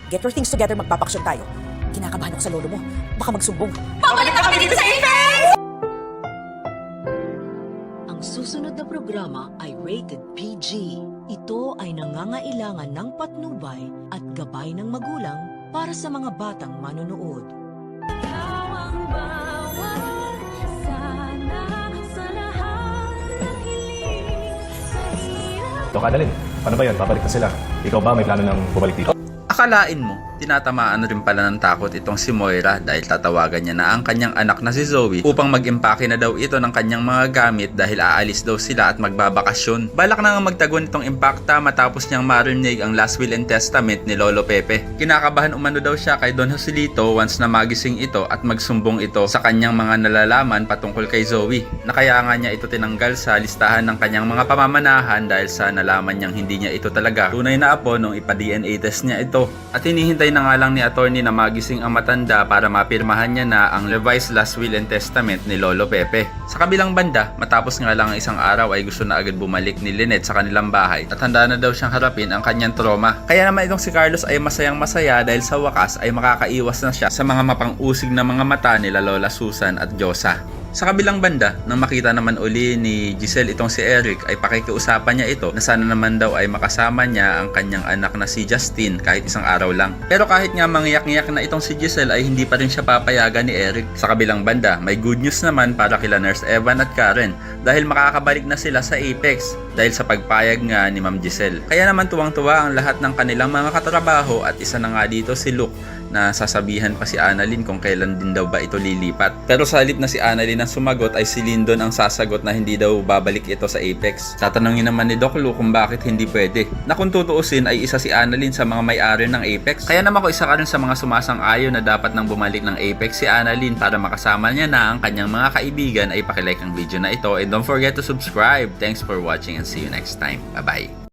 Get your things together, magpapaksyon tayo. Kinakabahan ako sa lolo mo. Baka magsumbong. Babalik na kami dito sa Apex! Ang susunod na programa ay rated PG. Ito ay nangangailangan ng patnubay at gabay ng magulang para sa mga batang manonood. Dok Annalyn, paano ba yun? Babalik na sila. Ikaw ba may plano ng bumalik dito? Akalain mo, tinatamaan rin pala ng takot itong si Moira dahil tatawagan niya na ang kanyang anak na si Zoe upang mag-impake na daw ito ng kanyang mga gamit dahil aalis daw sila at magbabakasyon. Balak na nga magtago nitong impakta matapos niyang marinig ang last will and testament ni Lolo Pepe. Kinakabahan umano daw siya kay Don Joselito once na magising ito at magsumbong ito sa kanyang mga nalalaman patungkol kay Zoe, na kaya nga niya ito tinanggal sa listahan ng kanyang mga pamamanahan dahil sa nalaman niyang hindi niya ito talaga tunay na apo nung ipa-DNA test niya ito. At hinihintay na nga lang ni attorney na magising ang matanda para mapirmahan niya na ang revised last will and testament ni Lolo Pepe. Sa kabilang banda, matapos nga lang ang isang araw ay gusto na agad bumalik ni Lynette sa kanilang bahay at handa na daw siyang harapin ang kanyang trauma. Kaya naman itong si Carlos ay masayang masaya dahil sa wakas ay makakaiwas na siya sa mga mapang-usig na mga mata nila Lola Susan at Josa. Sa kabilang banda, nang makita naman uli ni Giselle itong si Eric ay pakikiusapan niya ito na sana naman daw ay makasama niya ang kanyang anak na si Justin kahit isang araw lang. Pero kahit nga mangyak-ngyak na itong si Giselle ay hindi pa rin siya papayagan ni Eric. Sa kabilang banda, may good news naman para kila Nurse Evan at Karen dahil makakabalik na sila sa Apex dahil sa pagpayag nga ni Ma'am Giselle. Kaya naman tuwang-tuwa ang lahat ng kanilang mga katrabaho at isa na nga dito si Luke na sasabihan pa si Annalyn kung kailan din daw ba ito lilipat. Pero sa halip na si Annalyn ang sumagot ay si Lyndon ang sasagot na hindi daw babalik ito sa Apex. Tatanungin naman ni Doc Lu kung bakit hindi pwede. Na kung tutuusin ay isa si Annalyn sa mga may-ari ng Apex. Kaya naman ko isa ka rin sa mga sumasang-ayon na dapat nang bumalik ng Apex si Annalyn para makasama niya na ang kanyang mga kaibigan. Ay pakilike ang video na ito and don't forget to subscribe. Thanks for watching and see you next time. Bye bye.